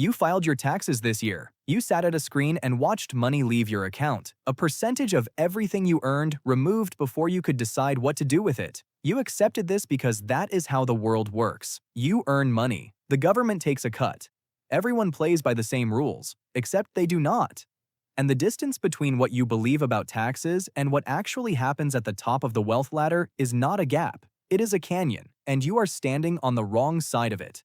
You filed your taxes this year. You sat at a screen and watched money leave your account. A percentage of everything you earned removed before you could decide what to do with it. You accepted this because that is how the world works. You earn money. The government takes a cut. Everyone plays by the same rules, except they do not. And the distance between what you believe about taxes and what actually happens at the top of the wealth ladder is not a gap. It is a canyon, and you are standing on the wrong side of it.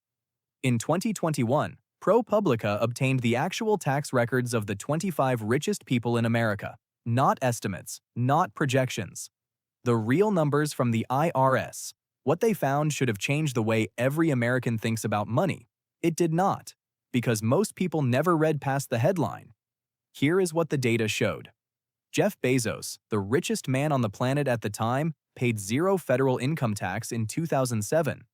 In 2021, ProPublica obtained the actual tax records of the 25 richest people in America. Not estimates, not projections. The real numbers from the IRS. What they found should have changed the way every American thinks about money. It did not, because most people never read past the headline. Here is what the data showed. Jeff Bezos, the richest man on the planet at the time, paid zero federal income tax in 2007,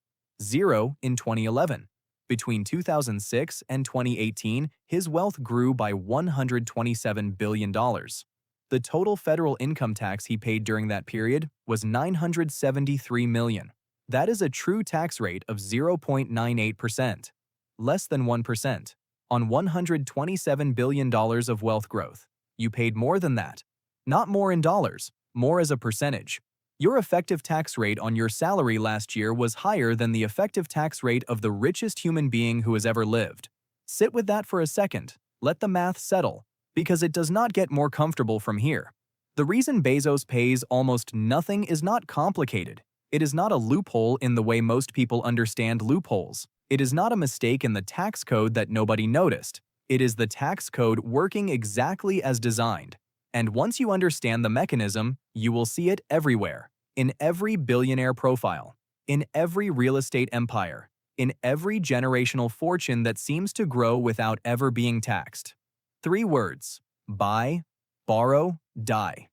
zero in 2011. Between 2006 and 2018, his wealth grew by $127 billion. The total federal income tax he paid during that period was $973 million. That is a true tax rate of 0.98%, less than 1%. On $127 billion of wealth growth, you paid more than that. Not more in dollars, more as a percentage. Your effective tax rate on your salary last year was higher than the effective tax rate of the richest human being who has ever lived. Sit with that for a second. Let the math settle, because it does not get more comfortable from here. The reason Bezos pays almost nothing is not complicated. It is not a loophole in the way most people understand loopholes. It is not a mistake in the tax code that nobody noticed. It is the tax code working exactly as designed. And once you understand the mechanism, you will see it everywhere. In every billionaire profile, in every real estate empire, in every generational fortune that seems to grow without ever being taxed. 3 words: buy, borrow, die.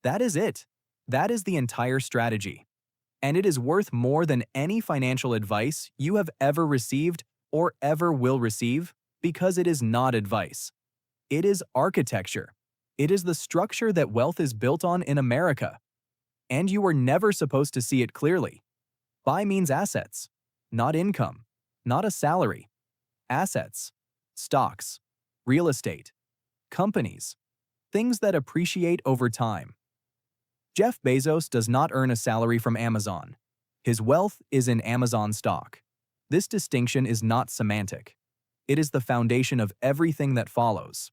That is it. That is the entire strategy. And it is worth more than any financial advice you have ever received or ever will receive, because it is not advice. It is architecture. It is the structure that wealth is built on in America. And you were never supposed to see it clearly. Buy means assets, not income, not a salary. Assets, stocks, real estate, companies, things that appreciate over time. Jeff Bezos does not earn a salary from Amazon. His wealth is in Amazon stock. This distinction is not semantic. It is the foundation of everything that follows.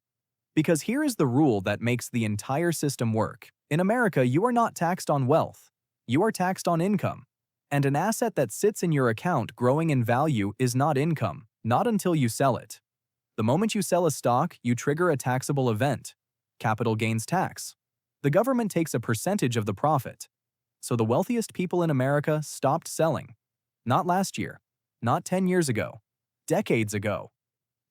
Because here is the rule that makes the entire system work. In America, you are not taxed on wealth. You are taxed on income. And an asset that sits in your account growing in value is not income, not until you sell it. The moment you sell a stock, you trigger a taxable event, capital gains tax. The government takes a percentage of the profit. So the wealthiest people in America stopped selling. Not last year, not 10 years ago, decades ago.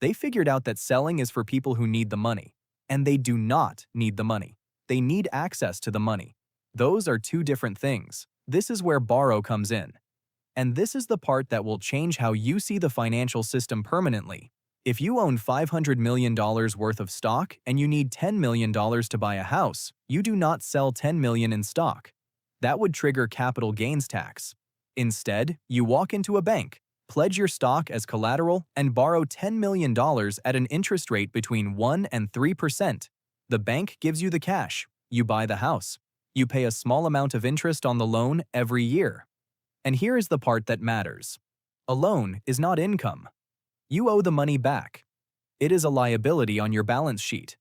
They figured out that selling is for people who need the money. And they do not need the money. They need access to the money. Those are 2 different things. This is where borrow comes in. And this is the part that will change how you see the financial system permanently. If you own $500 million worth of stock and you need $10 million to buy a house, you do not sell $10 million in stock. That would trigger capital gains tax. Instead, you walk into a bank, pledge your stock as collateral, and borrow $10 million at an interest rate between 1% and 3%. The bank gives you the cash. You buy the house. You pay a small amount of interest on the loan every year. And here is the part that matters. A loan is not income. You owe the money back. It is a liability on your balance sheet.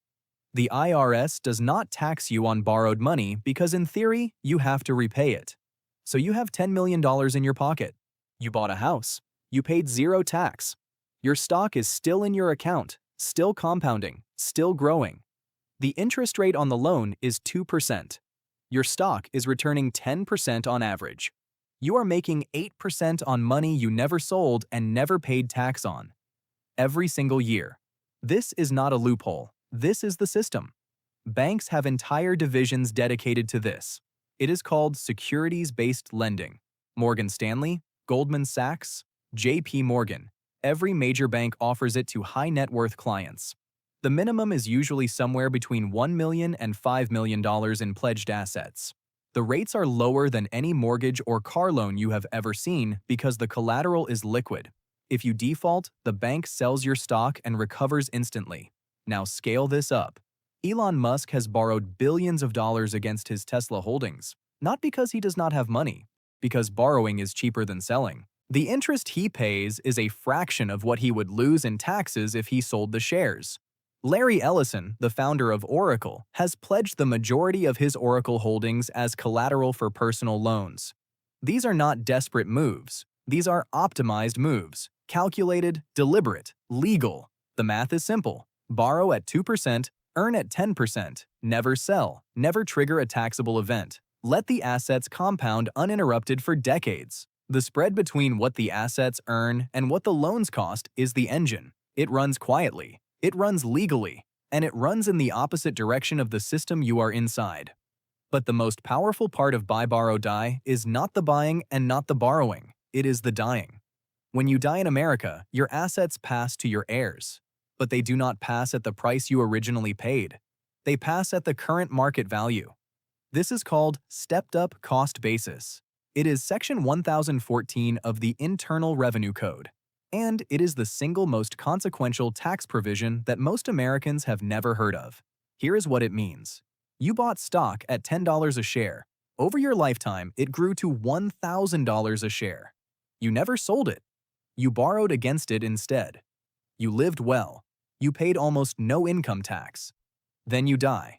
The IRS does not tax you on borrowed money because in theory, you have to repay it. So you have $10 million in your pocket. You bought a house. You paid 0 tax. Your stock is still in your account, still compounding, still growing. The interest rate on the loan is 2%. Your stock is returning 10% on average. You are making 8% on money you never sold and never paid tax on. Every single year. This is not a loophole. This is the system. Banks have entire divisions dedicated to this. It is called securities-based lending. Morgan Stanley, Goldman Sachs, JP Morgan. Every major bank offers it to high net worth clients. The minimum is usually somewhere between $1 million and $5 million in pledged assets. The rates are lower than any mortgage or car loan you have ever seen because the collateral is liquid. If you default, the bank sells your stock and recovers instantly. Now scale this up. Elon Musk has borrowed billions of dollars against his Tesla holdings, not because he does not have money, because borrowing is cheaper than selling. The interest he pays is a fraction of what he would lose in taxes if he sold the shares. Larry Ellison, the founder of Oracle, has pledged the majority of his Oracle holdings as collateral for personal loans. These are not desperate moves. These are optimized moves. Calculated, deliberate, legal. The math is simple. Borrow at 2%, earn at 10%, never sell, never trigger a taxable event. Let the assets compound uninterrupted for decades. The spread between what the assets earn and what the loans cost is the engine. It runs quietly. It runs legally, and it runs in the opposite direction of the system you are inside. But the most powerful part of buy, borrow, die is not the buying and not the borrowing. It is the dying. When you die in America, your assets pass to your heirs. But they do not pass at the price you originally paid. They pass at the current market value. This is called stepped-up cost basis. It is Section 1014 of the Internal Revenue Code. And it is the single most consequential tax provision that most Americans have never heard of. Here is what it means. You bought stock at $10 a share. Over your lifetime, it grew to $1,000 a share. You never sold it. You borrowed against it instead. You lived well. You paid almost no income tax. Then you die.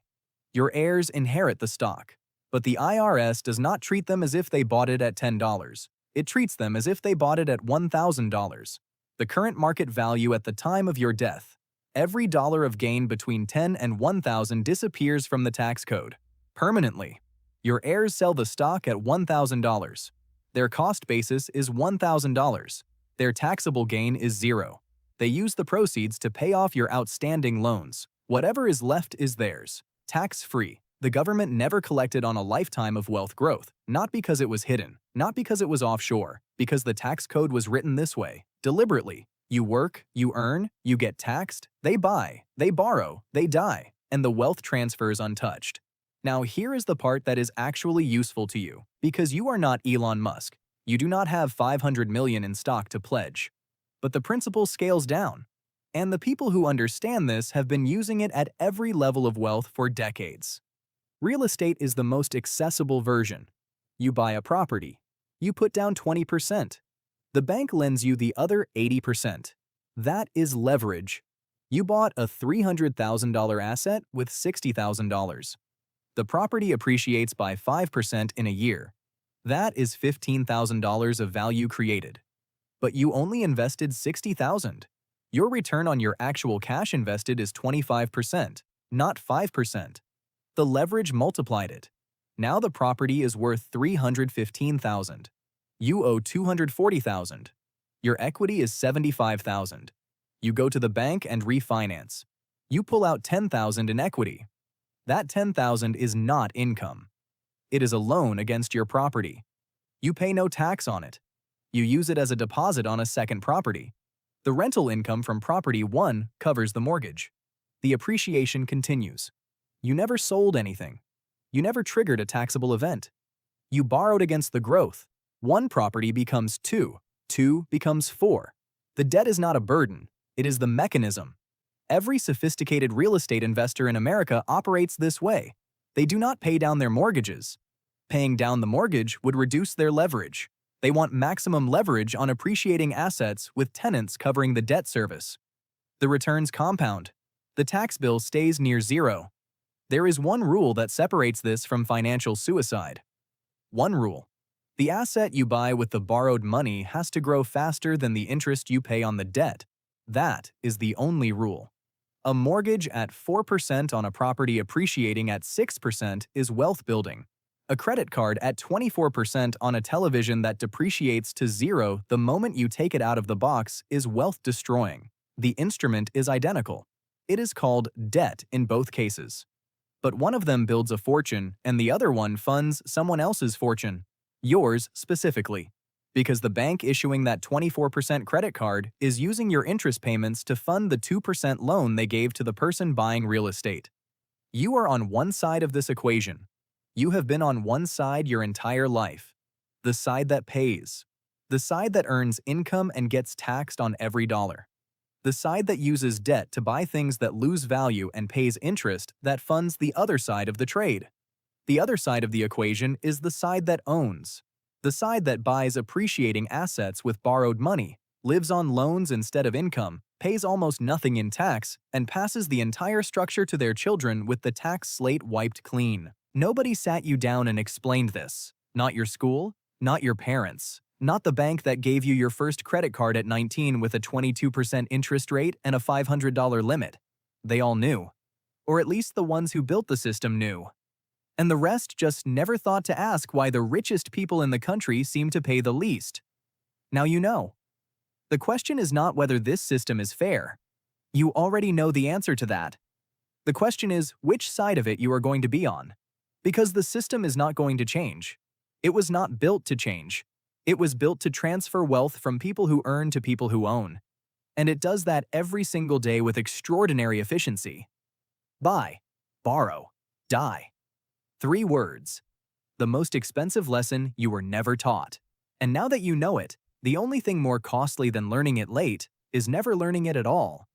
Your heirs inherit the stock. But the IRS does not treat them as if they bought it at $10. It treats them as if they bought it at $1,000, the current market value at the time of your death. Every dollar of gain between $10 and $1,000 disappears from the tax code permanently. Your heirs sell the stock at $1,000. Their cost basis is $1,000. Their taxable gain is zero. They use the proceeds to pay off your outstanding loans. Whatever is left is theirs, tax-free. The government never collected on a lifetime of wealth growth, not because it was hidden, not because it was offshore, because the tax code was written this way, deliberately. You work, you earn, you get taxed, they buy, they borrow, they die, and the wealth transfers untouched. Now here is the part that is actually useful to you, because you are not Elon Musk. You do not have 500 million in stock to pledge. But the principle scales down. And the people who understand this have been using it at every level of wealth for decades. Real estate is the most accessible version. You buy a property. You put down 20%. The bank lends you the other 80%. That is leverage. You bought a $300,000 asset with $60,000. The property appreciates by 5% in a year. That is $15,000 of value created. But you only invested $60,000. Your return on your actual cash invested is 25%, not 5%. The leverage multiplied it. Now the property is worth $315,000. You owe $240,000. Your equity is $75,000. You go to the bank and refinance. You pull out $10,000 in equity. That $10,000 is not income. It is a loan against your property. You pay no tax on it. You use it as a deposit on a second property. The rental income from property 1 covers the mortgage. The appreciation continues. You never sold anything. You never triggered a taxable event. You borrowed against the growth. 1 property becomes 2. 2 becomes 4. The debt is not a burden. It is the mechanism. Every sophisticated real estate investor in America operates this way. They do not pay down their mortgages. Paying down the mortgage would reduce their leverage. They want maximum leverage on appreciating assets with tenants covering the debt service. The returns compound. The tax bill stays near zero. There is one rule that separates this from financial suicide. One rule. The asset you buy with the borrowed money has to grow faster than the interest you pay on the debt. That is the only rule. A mortgage at 4% on a property appreciating at 6% is wealth building. A credit card at 24% on a television that depreciates to zero the moment you take it out of the box is wealth destroying. The instrument is identical. It is called debt in both cases. But one of them builds a fortune and the other one funds someone else's fortune. Yours specifically. Because the bank issuing that 24% credit card is using your interest payments to fund the 2% loan they gave to the person buying real estate. You are on one side of this equation. You have been on one side your entire life. The side that pays. The side that earns income and gets taxed on every dollar. The side that uses debt to buy things that lose value and pays interest that funds the other side of the trade. The other side of the equation is the side that owns. The side that buys appreciating assets with borrowed money, lives on loans instead of income, pays almost nothing in tax, and passes the entire structure to their children with the tax slate wiped clean. Nobody sat you down and explained this. Not your school, not your parents, not the bank that gave you your first credit card at 19 with a 22% interest rate and a $500 limit. They all knew. Or at least the ones who built the system knew. And the rest just never thought to ask why the richest people in the country seem to pay the least. Now you know. The question is not whether this system is fair. You already know the answer to that. The question is which side of it you are going to be on. Because the system is not going to change. It was not built to change. It was built to transfer wealth from people who earn to people who own. And it does that every single day with extraordinary efficiency. Buy, borrow, die. 3 words. The most expensive lesson you were never taught. And now that you know it, the only thing more costly than learning it late is never learning it at all.